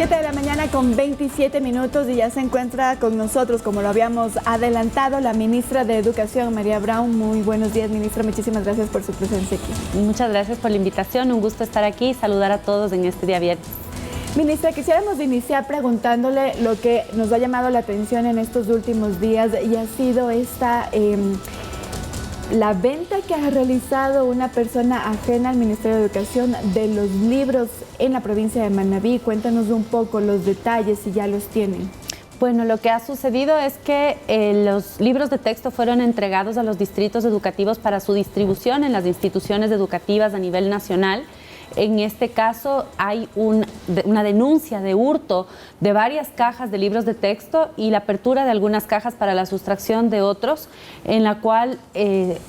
7 de la mañana con 27 minutos y ya se encuentra con nosotros, como lo habíamos adelantado, la ministra de Educación, María Brown. Muy buenos días, ministra. Muchísimas gracias por su presencia aquí. Muchas gracias por la invitación. Un gusto estar aquí y saludar a todos en este día viernes. Ministra, quisiéramos iniciar preguntándole lo que nos ha llamado la atención en estos últimos días y ha sido la venta que ha realizado una persona ajena al Ministerio de Educación de los libros en la provincia de Manabí. Cuéntanos un poco los detalles, si ya los tienen. Bueno, lo que ha sucedido es que los libros de texto fueron entregados a los distritos educativos para su distribución en las instituciones educativas a nivel nacional. En este caso hay una denuncia de hurto de varias cajas de libros de texto y la apertura de algunas cajas para la sustracción de otros, en la cual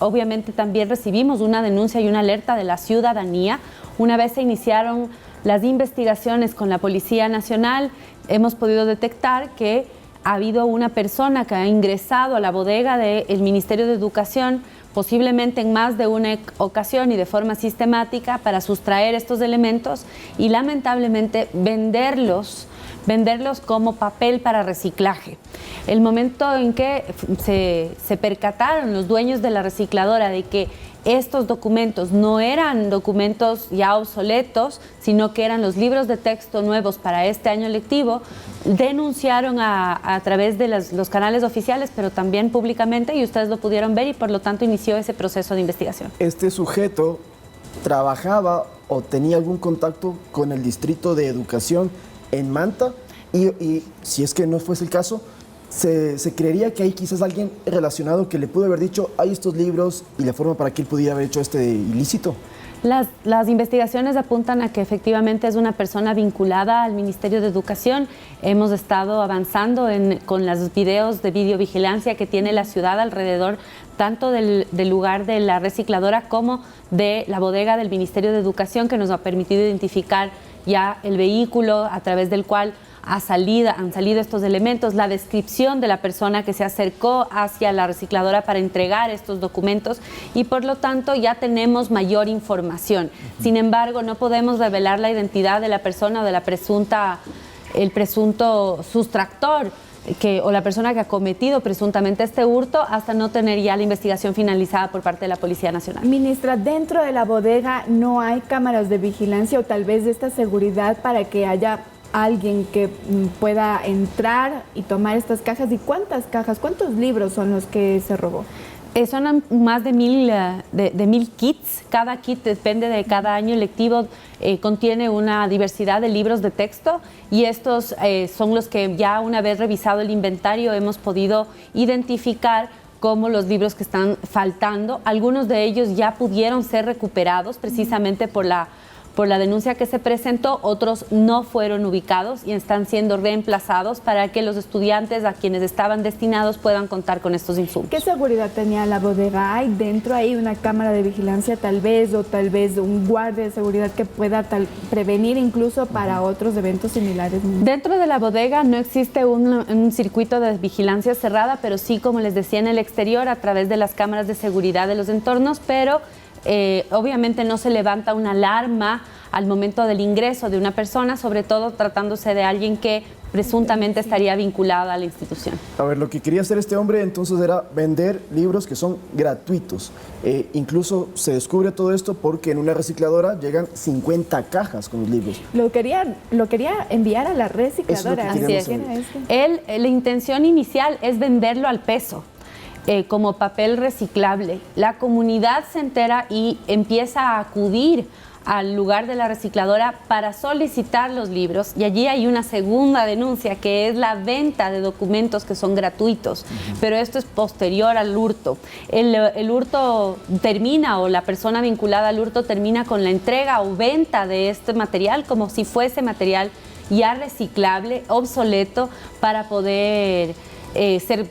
obviamente también recibimos una denuncia y una alerta de la ciudadanía. Una vez se iniciaron las investigaciones con la Policía Nacional, hemos podido detectar que ha habido una persona que ha ingresado a la bodega del Ministerio de Educación, posiblemente en más de una ocasión y de forma sistemática, para sustraer estos elementos y lamentablemente venderlos como papel para reciclaje. El momento en que se percataron los dueños de la recicladora de que estos documentos no eran documentos ya obsoletos, sino que eran los libros de texto nuevos para este año lectivo, denunciaron a través de los canales oficiales, pero también públicamente, y ustedes lo pudieron ver, y por lo tanto inició ese proceso de investigación. ¿Este sujeto trabajaba o tenía algún contacto con el Distrito de Educación en Manta? Y si es que no fuese el caso, ¿se creería que hay quizás alguien relacionado que le pudo haber dicho hay estos libros y la forma para que él pudiera haber hecho este ilícito? Las investigaciones apuntan a que efectivamente es una persona vinculada al Ministerio de Educación. Hemos estado avanzando con los videos de videovigilancia que tiene la ciudad alrededor, tanto del lugar de la recicladora como de la bodega del Ministerio de Educación, que nos ha permitido identificar ya el vehículo a través del cual han salido estos elementos, la descripción de la persona que se acercó hacia la recicladora para entregar estos documentos, y por lo tanto ya tenemos mayor información. Sin embargo, no podemos revelar la identidad de la persona o de el presunto sustractor o la persona que ha cometido presuntamente este hurto hasta no tener ya la investigación finalizada por parte de la Policía Nacional. Ministra, dentro de la bodega no hay cámaras de vigilancia o tal vez de esta seguridad para que haya alguien que pueda entrar y tomar estas cajas. ¿Y cuántas cajas, cuántos libros son los que se robó? Son más de 1000 kits. Cada kit, depende de cada año lectivo, contiene una diversidad de libros de texto, y estos son los que ya una vez revisado el inventario hemos podido identificar como los libros que están faltando. Algunos de ellos ya pudieron ser recuperados precisamente por la denuncia que se presentó, otros no fueron ubicados y están siendo reemplazados para que los estudiantes a quienes estaban destinados puedan contar con estos insumos. ¿Qué seguridad tenía la bodega? ¿Hay dentro ahí una cámara de vigilancia tal vez, o tal vez un guardia de seguridad que pueda prevenir incluso para otros eventos similares? Dentro de la bodega no existe un circuito de vigilancia cerrada, pero sí, como les decía, en el exterior a través de las cámaras de seguridad de los entornos, pero obviamente no se levanta una alarma al momento del ingreso de una persona, sobre todo tratándose de alguien que presuntamente estaría vinculado a la institución. A ver, lo que quería hacer este hombre entonces era vender libros que son gratuitos. Incluso se descubre todo esto porque en una recicladora llegan 50 cajas con los libros. Lo quería enviar a la recicladora. Así es. La intención inicial es venderlo al peso. Como papel reciclable. La comunidad se entera y empieza a acudir al lugar de la recicladora para solicitar los libros, y allí hay una segunda denuncia, que es la venta de documentos que son gratuitos, pero esto es posterior al hurto. El hurto termina, o la persona vinculada al hurto termina con la entrega o venta de este material como si fuese material ya reciclable, obsoleto, para poder ser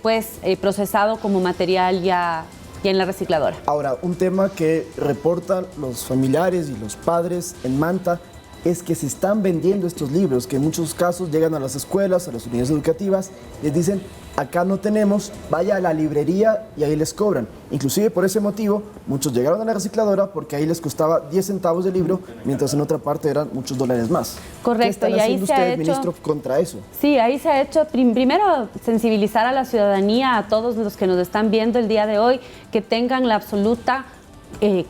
procesado como material ya en la recicladora. Ahora, un tema que reportan los familiares y los padres en Manta es que se están vendiendo estos libros, que en muchos casos llegan a las escuelas, a las unidades educativas, les dicen, acá no tenemos, vaya a la librería y ahí les cobran. Inclusive por ese motivo, muchos llegaron a la recicladora porque ahí les costaba 10 centavos de libro, mientras en otra parte eran muchos dólares más. Correcto, ¿Qué están haciendo ustedes, ministro, contra eso? Sí, ahí se ha hecho, primero, sensibilizar a la ciudadanía, a todos los que nos están viendo el día de hoy, que tengan la absoluta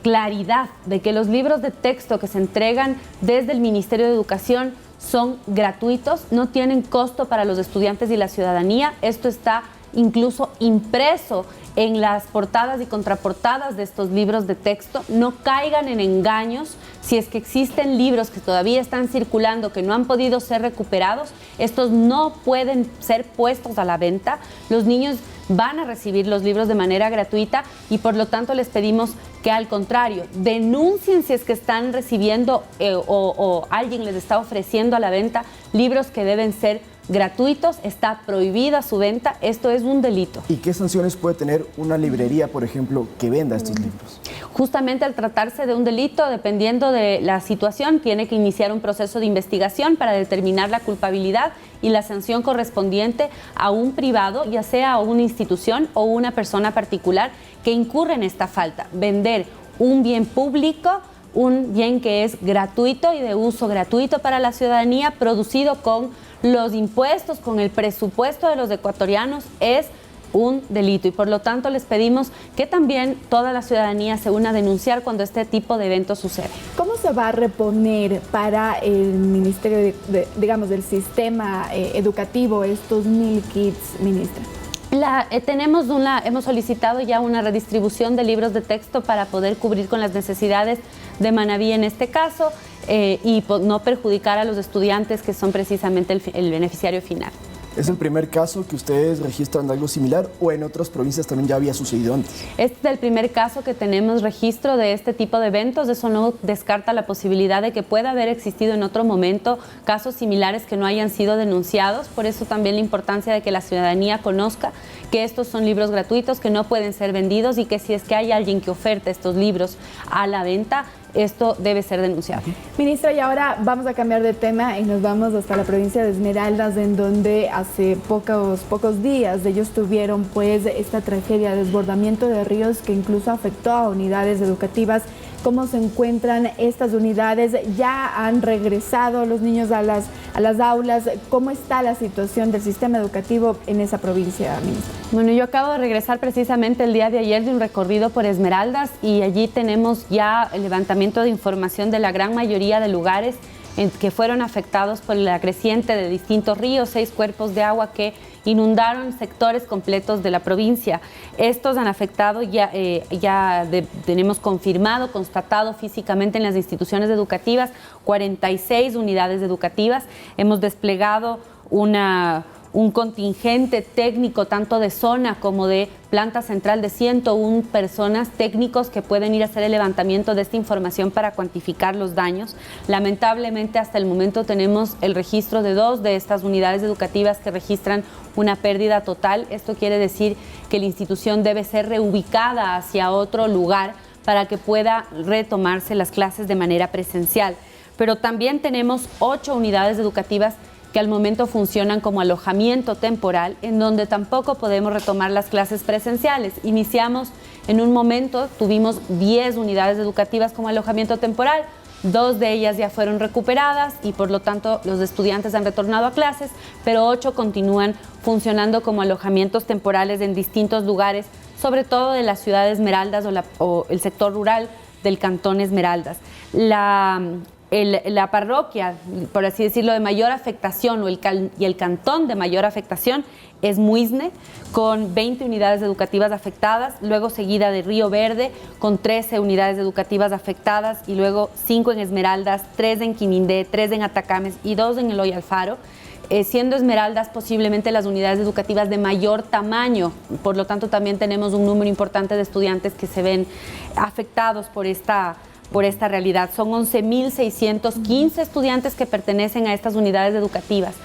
claridad de que los libros de texto que se entregan desde el Ministerio de Educación son gratuitos, no tienen costo para los estudiantes y la ciudadanía. Esto está incluso impreso en las portadas y contraportadas de estos libros de texto. No caigan en engaños. Si es que existen libros que todavía están circulando, que no han podido ser recuperados, estos no pueden ser puestos a la venta. Los niños van a recibir los libros de manera gratuita y por lo tanto les pedimos que al contrario, denuncien si es que están recibiendo o alguien les está ofreciendo a la venta libros que deben ser gratuitos. Está prohibida su venta, esto es un delito. ¿Y qué sanciones puede tener una librería, por ejemplo, que venda estos libros? Justamente al tratarse de un delito, dependiendo de la situación, tiene que iniciar un proceso de investigación para determinar la culpabilidad y la sanción correspondiente a un privado, ya sea una institución o una persona particular que incurre en esta falta. Vender un bien público, un bien que es gratuito y de uso gratuito para la ciudadanía, producido con los impuestos, con el presupuesto de los ecuatorianos, es un delito y por lo tanto les pedimos que también toda la ciudadanía se una a denunciar cuando este tipo de eventos sucede. ¿Cómo se va a reponer para el Ministerio digamos, del sistema educativo estos 1000 kits, ministra? Hemos solicitado ya una redistribución de libros de texto para poder cubrir con las necesidades de Manaví en este caso y no perjudicar a los estudiantes que son precisamente el beneficiario final. ¿Es el primer caso que ustedes registran algo similar o en otras provincias también ya había sucedido antes? Este es el primer caso que tenemos registro de este tipo de eventos. Eso no descarta la posibilidad de que pueda haber existido en otro momento casos similares que no hayan sido denunciados. Por eso también la importancia de que la ciudadanía conozca que estos son libros gratuitos, que no pueden ser vendidos y que si es que hay alguien que oferta estos libros a la venta, esto debe ser denunciado. Ministra, y ahora vamos a cambiar de tema y nos vamos hasta la provincia de Esmeraldas, en donde hace pocos días ellos tuvieron pues esta tragedia de desbordamiento de ríos que incluso afectó a unidades educativas. ¿Cómo se encuentran estas unidades? ¿Ya han regresado los niños a las aulas? ¿Cómo está la situación del sistema educativo en esa provincia, ministra? Bueno, yo acabo de regresar precisamente el día de ayer de un recorrido por Esmeraldas y allí tenemos ya el levantamiento de información de la gran mayoría de lugares que fueron afectados por la creciente de distintos ríos, 6 cuerpos de agua que inundaron sectores completos de la provincia. Estos han afectado, tenemos confirmado, constatado físicamente en las instituciones educativas, 46 unidades educativas. Hemos desplegado un contingente técnico tanto de zona como de planta central de 101 personas técnicos que pueden ir a hacer el levantamiento de esta información para cuantificar los daños. Lamentablemente hasta el momento tenemos el registro de 2 de estas unidades educativas que registran una pérdida total. Esto quiere decir que la institución debe ser reubicada hacia otro lugar para que pueda retomarse las clases de manera presencial. Pero también tenemos 8 unidades educativas que al momento funcionan como alojamiento temporal, en donde tampoco podemos retomar las clases presenciales. Iniciamos en un momento, tuvimos 10 unidades educativas como alojamiento temporal, 2 de ellas ya fueron recuperadas y por lo tanto los estudiantes han retornado a clases, pero 8 continúan funcionando como alojamientos temporales en distintos lugares, sobre todo de la ciudad de Esmeraldas o el sector rural del cantón Esmeraldas. La parroquia, por así decirlo, de mayor afectación y el cantón de mayor afectación es Muisne, con 20 unidades educativas afectadas, luego seguida de Río Verde, con 13 unidades educativas afectadas, y luego 5 en Esmeraldas, 3 en Quimindé, 3 en Atacames y 2 en Eloy Alfaro, siendo Esmeraldas posiblemente las unidades educativas de mayor tamaño. Por lo tanto, también tenemos un número importante de estudiantes que se ven afectados por esta realidad. Son 11.615 estudiantes que pertenecen a estas unidades educativas.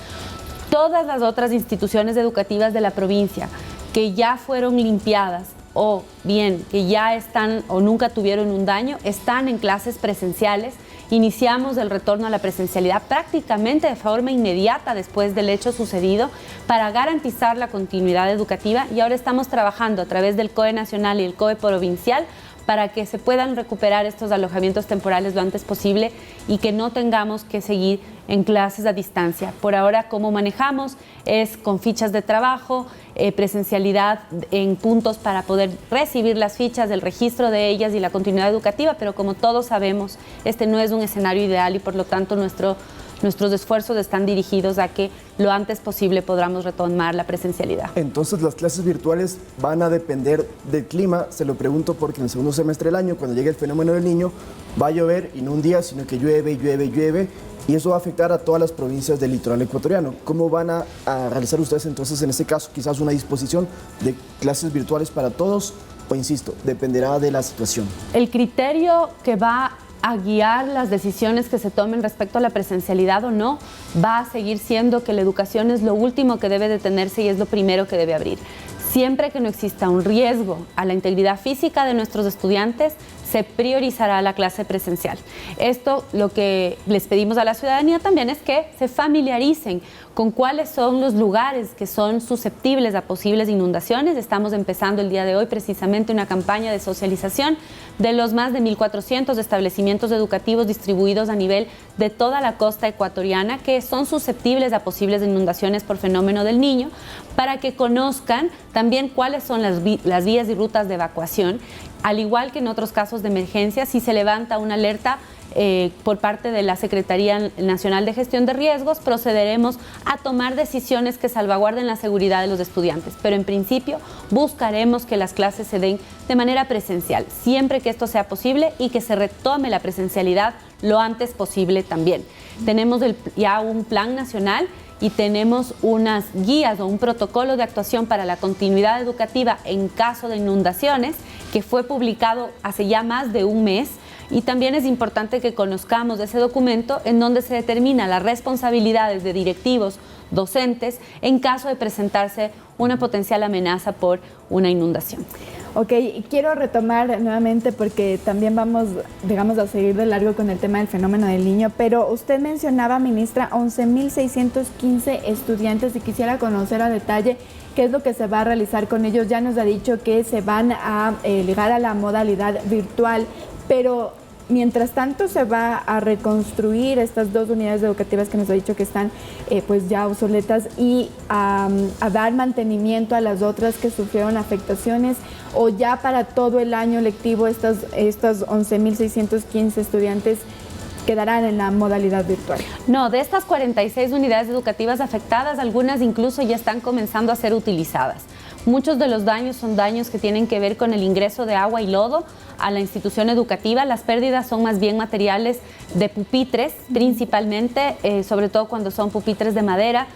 Todas las otras instituciones educativas de la provincia que ya fueron limpiadas o bien que ya están o nunca tuvieron un daño, están en clases presenciales iniciamos el retorno a la presencialidad prácticamente de forma inmediata después del hecho sucedido para garantizar la continuidad educativa, y ahora estamos trabajando a través del COE nacional y el COE provincial para que se puedan recuperar estos alojamientos temporales lo antes posible y que no tengamos que seguir en clases a distancia. Por ahora, cómo manejamos es con fichas de trabajo, presencialidad en puntos para poder recibir las fichas, el registro de ellas y la continuidad educativa, pero como todos sabemos, este no es un escenario ideal y por lo tanto nuestros esfuerzos están dirigidos a que lo antes posible podamos retomar la presencialidad. Entonces las clases virtuales van a depender del clima. Se lo pregunto porque en el segundo semestre del año, cuando llegue el fenómeno del Niño, va a llover y no un día, sino que llueve, llueve, llueve, y eso va a afectar a todas las provincias del litoral ecuatoriano. ¿Cómo van a realizar ustedes entonces en este caso quizás una disposición de clases virtuales para todos? O insisto, dependerá de la situación. El criterio que va a guiar las decisiones que se tomen respecto a la presencialidad o no, va a seguir siendo que la educación es lo último que debe detenerse y es lo primero que debe abrir. Siempre que no exista un riesgo a la integridad física de nuestros estudiantes, se priorizará la clase presencial. Esto, lo que les pedimos a la ciudadanía también es que se familiaricen con cuáles son los lugares que son susceptibles a posibles inundaciones. Estamos empezando el día de hoy precisamente una campaña de socialización de los más de 1.400 establecimientos educativos distribuidos a nivel de toda la costa ecuatoriana que son susceptibles a posibles inundaciones por fenómeno del Niño, para que conozcan también cuáles son las vías y rutas de evacuación. Al igual que en otros casos de emergencia, si se levanta una alerta por parte de la Secretaría Nacional de Gestión de Riesgos, procederemos a tomar decisiones que salvaguarden la seguridad de los estudiantes. Pero en principio buscaremos que las clases se den de manera presencial, siempre que esto sea posible y que se retome la presencialidad lo antes posible también. Tenemos ya un plan nacional y tenemos unas guías o un protocolo de actuación para la continuidad educativa en caso de inundaciones que fue publicado hace ya más de un mes, y también es importante que conozcamos ese documento en donde se determina las responsabilidades de directivos, docentes, en caso de presentarse una potencial amenaza por una inundación. Ok, quiero retomar nuevamente porque también vamos, digamos, a seguir de largo con el tema del fenómeno del Niño, pero usted mencionaba, ministra, 11.615 estudiantes y quisiera conocer a detalle qué es lo que se va a realizar con ellos. Ya nos ha dicho que se van a ligar a la modalidad virtual, pero mientras tanto se va a reconstruir estas dos unidades educativas que nos ha dicho que están pues ya obsoletas y a dar mantenimiento a las otras que sufrieron afectaciones, o ya para todo el año lectivo estos 11.615 estudiantes quedarán en la modalidad virtual. No, de estas 46 unidades educativas afectadas, algunas incluso ya están comenzando a ser utilizadas. Muchos de los daños son daños que tienen que ver con el ingreso de agua y lodo a la institución educativa. Las pérdidas son más bien materiales de pupitres, principalmente, sobre todo cuando son pupitres de madera.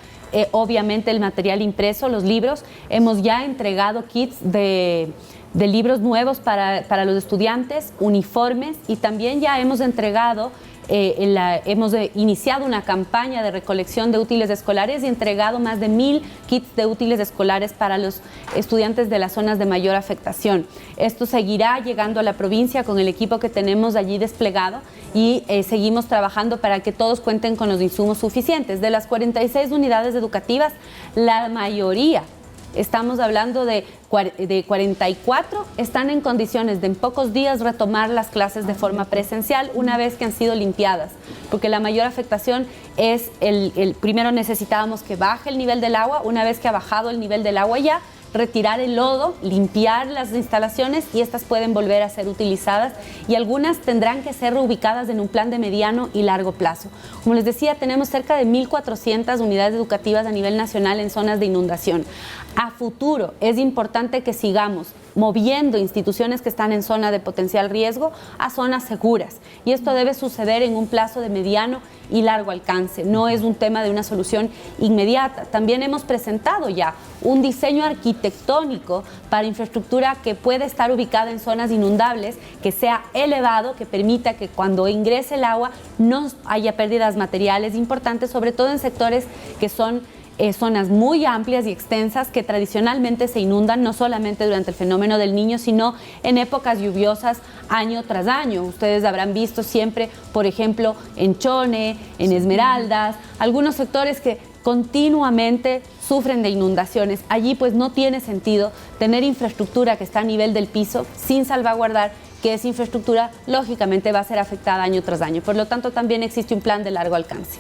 Obviamente el material impreso, los libros. Hemos ya entregado kits de libros nuevos para los estudiantes, uniformes, y también ya hemos entregado hemos iniciado una campaña de recolección de útiles escolares y entregado más de 1.000 kits de útiles escolares para los estudiantes de las zonas de mayor afectación. Esto seguirá llegando a la provincia con el equipo que tenemos allí desplegado y seguimos trabajando para que todos cuenten con los insumos suficientes. De las 46 unidades educativas, la mayoría, estamos hablando de 44, están en condiciones de en pocos días retomar las clases de forma presencial una vez que han sido limpiadas, porque la mayor afectación es primero necesitábamos que baje el nivel del agua. Una vez que ha bajado el nivel del agua ya, retirar el lodo, limpiar las instalaciones, y estas pueden volver a ser utilizadas, y algunas tendrán que ser reubicadas en un plan de mediano y largo plazo. Como les decía, tenemos cerca de 1.400 unidades educativas a nivel nacional en zonas de inundación. A futuro es importante que sigamos moviendo instituciones que están en zona de potencial riesgo a zonas seguras, y esto debe suceder en un plazo de mediano y largo alcance. No es un tema de una solución inmediata. También hemos presentado ya un diseño arquitectónico para infraestructura que puede estar ubicada en zonas inundables, que sea elevado, que permita que cuando ingrese el agua no haya pérdidas materiales importantes, sobre todo en sectores que son zonas muy amplias y extensas que tradicionalmente se inundan no solamente durante el fenómeno del Niño, sino en épocas lluviosas año tras año. Ustedes habrán visto siempre, por ejemplo, en Chone, en Esmeraldas, algunos sectores que continuamente sufren de inundaciones. Allí pues no tiene sentido tener infraestructura que está a nivel del piso sin salvaguardar que esa infraestructura lógicamente va a ser afectada año tras año. Por lo tanto, también existe un plan de largo alcance.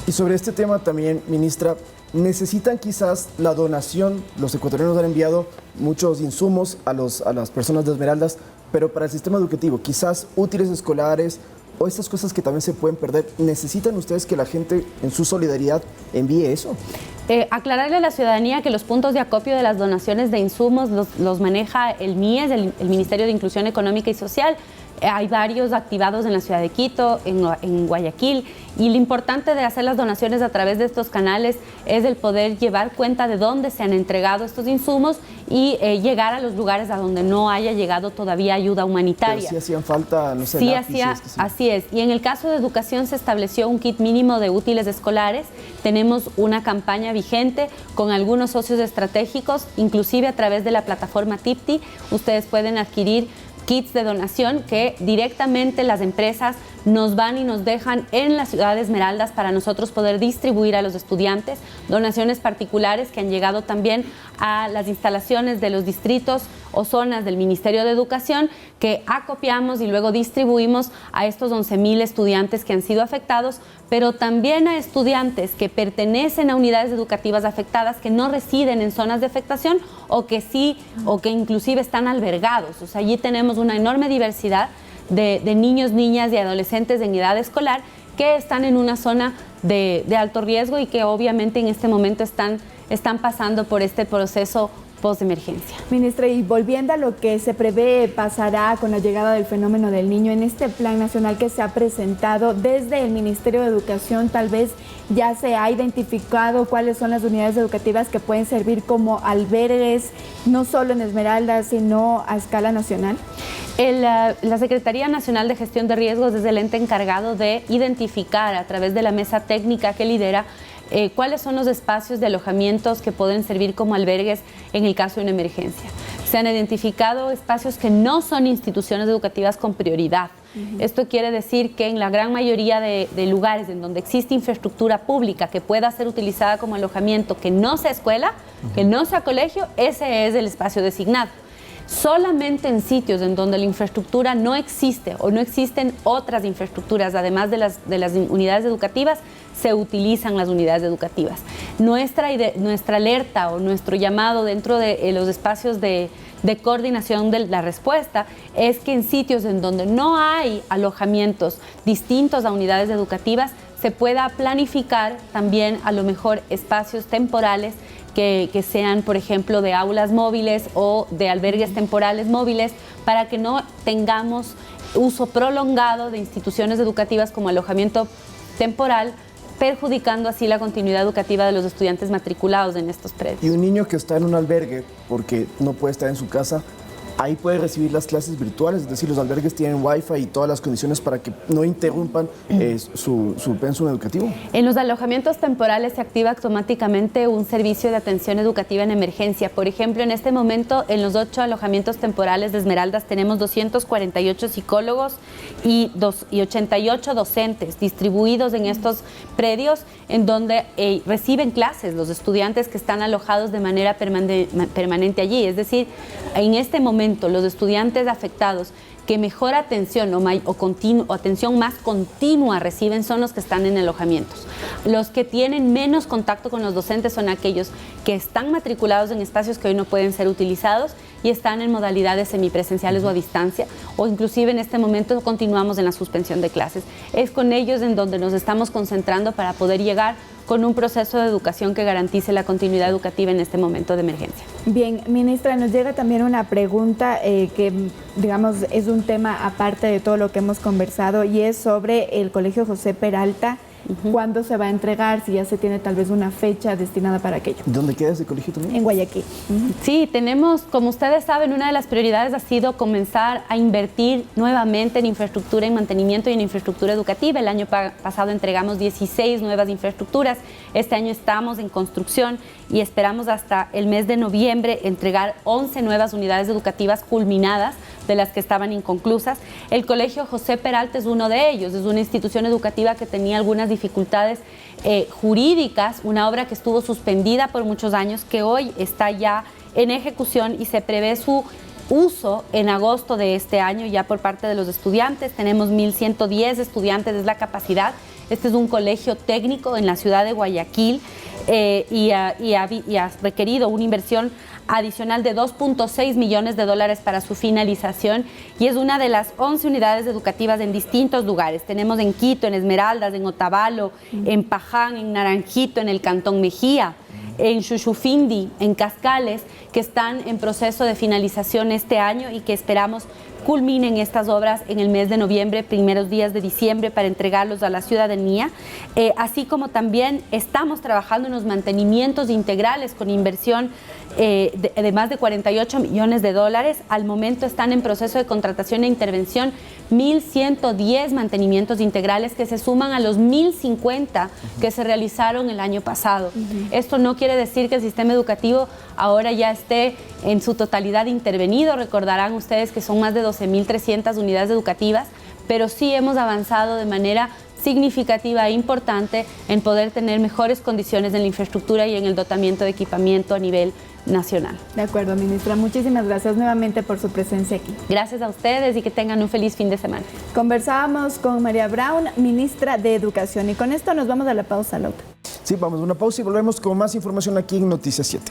Y sobre este tema también, ministra, necesitan quizás la donación, los ecuatorianos han enviado muchos insumos a las personas de Esmeraldas, pero para el sistema educativo, quizás útiles escolares o estas cosas que también se pueden perder, ¿necesitan ustedes que la gente en su solidaridad envíe eso? Aclararle a la ciudadanía que los puntos de acopio de las donaciones de insumos los maneja el MIES, el Ministerio de Inclusión Económica y Social. Hay varios activados en la ciudad de Quito, en Guayaquil, y lo importante de hacer las donaciones a través de estos canales es el poder llevar cuenta de dónde se han entregado estos insumos y llegar a los lugares a donde no haya llegado todavía ayuda humanitaria. Pero sí hacían falta, no sé, sí, lápices, así es. Y en el caso de educación se estableció un kit mínimo de útiles escolares. Tenemos una campaña vigente con algunos socios estratégicos, inclusive a través de la plataforma Tipti. Ustedes pueden adquirir kits de donación que directamente las empresas nos van y nos dejan en la ciudad de Esmeraldas para nosotros poder distribuir a los estudiantes, donaciones particulares que han llegado también a las instalaciones de los distritos o zonas del Ministerio de Educación, que acopiamos y luego distribuimos a estos 11,000 estudiantes que han sido afectados, pero también a estudiantes que pertenecen a unidades educativas afectadas, que no residen en zonas de afectación o que sí, o que inclusive están albergados. O sea, allí tenemos una enorme diversidad de niños, niñas y adolescentes en edad escolar que están en una zona de alto riesgo y que obviamente en este momento están pasando por este proceso post-emergencia. Ministra, y volviendo a lo que se prevé pasará con la llegada del fenómeno del Niño, en este plan nacional que se ha presentado desde el Ministerio de Educación, tal vez ya se ha identificado cuáles son las unidades educativas que pueden servir como albergues, no solo en Esmeraldas, sino a escala nacional. La Secretaría Nacional de Gestión de Riesgos es el ente encargado de identificar a través de la mesa técnica que lidera cuáles son los espacios de alojamientos que pueden servir como albergues en el caso de una emergencia. Se han identificado espacios que no son instituciones educativas con prioridad. Esto quiere decir que en la gran mayoría de lugares en donde existe infraestructura pública que pueda ser utilizada como alojamiento, que no sea escuela, que no sea colegio, ese es el espacio designado. Solamente en sitios en donde la infraestructura no existe o no existen otras infraestructuras, además de las unidades educativas, se utilizan las unidades educativas. Nuestra alerta o nuestro llamado dentro de los espacios de coordinación de la respuesta es que en sitios en donde no hay alojamientos distintos a unidades educativas, se pueda planificar también a lo mejor espacios temporales que sean, por ejemplo, de aulas móviles o de albergues temporales móviles, para que no tengamos uso prolongado de instituciones educativas como alojamiento temporal, perjudicando así la continuidad educativa de los estudiantes matriculados en estos predios. Y un niño que está en un albergue porque no puede estar en su casa, ahí puede recibir las clases virtuales, es decir, los albergues tienen wifi y todas las condiciones para que no interrumpan su pensum educativo. En los alojamientos temporales se activa automáticamente un servicio de atención educativa en emergencia. Por ejemplo, en este momento, en los 8 alojamientos temporales de Esmeraldas tenemos 248 psicólogos y 88 docentes distribuidos en estos predios en donde reciben clases los estudiantes que están alojados de manera permanente allí. Es decir, en este momento los estudiantes afectados que mejor atención o atención más continua reciben son los que están en alojamientos. Los que tienen menos contacto con los docentes son aquellos que están matriculados en espacios que hoy no pueden ser utilizados y están en modalidades semipresenciales o a distancia, o inclusive en este momento continuamos en la suspensión de clases. Es con ellos en donde nos estamos concentrando para poder llegar con un proceso de educación que garantice la continuidad educativa en este momento de emergencia. Bien, ministra, nos llega también una pregunta que, digamos, es un tema aparte de todo lo que hemos conversado y es sobre el Colegio José Peralta. cuándo se va a entregar, si ya se tiene tal vez una fecha destinada para aquello. ¿Dónde queda ese colegio también? En Guayaquil. Sí, tenemos, como ustedes saben, una de las prioridades ha sido comenzar a invertir nuevamente en infraestructura, en mantenimiento y en infraestructura educativa. El año pasado entregamos 16 nuevas infraestructuras. Este año estamos en construcción y esperamos hasta el mes de noviembre entregar 11 nuevas unidades educativas culminadas, de las que estaban inconclusas. El Colegio José Peralta es uno de ellos. Es una institución educativa que tenía algunas dificultades jurídicas, una obra que estuvo suspendida por muchos años, que hoy está ya en ejecución y se prevé su uso en agosto de este año ya por parte de los estudiantes. Tenemos 1.110 estudiantes, es la capacidad. Este es un colegio técnico en la ciudad de Guayaquil y ha requerido una inversión adicional de $2.6 millones para su finalización, y es una de las 11 unidades educativas en distintos lugares. Tenemos en Quito, en Esmeraldas, en Otavalo, en Paján, en Naranjito, en el Cantón Mejía, en Chuchufindi, en Cascales, que están en proceso de finalización este año y que esperamos culminen estas obras en el mes de noviembre, primeros días de diciembre, para entregarlos a la ciudadanía. Así como también estamos trabajando en los mantenimientos integrales con inversión de más de $48 millones. Al momento están en proceso de contratación e intervención 1.110 mantenimientos integrales, que se suman a los 1.050 que se realizaron el año pasado. Esto no quiere decir que el sistema educativo ahora ya esté en su totalidad intervenido. Recordarán ustedes que son más de 12.300 unidades educativas, pero sí hemos avanzado de manera significativa e importante en poder tener mejores condiciones en la infraestructura y en el dotamiento de equipamiento a nivel nacional. De acuerdo, ministra. Muchísimas gracias nuevamente por su presencia aquí. Gracias a ustedes y que tengan un feliz fin de semana. Conversábamos con María Brown, ministra de Educación. Y con esto nos vamos a la pausa, Lauta. Sí, vamos a una pausa y volvemos con más información aquí en Noticias 7.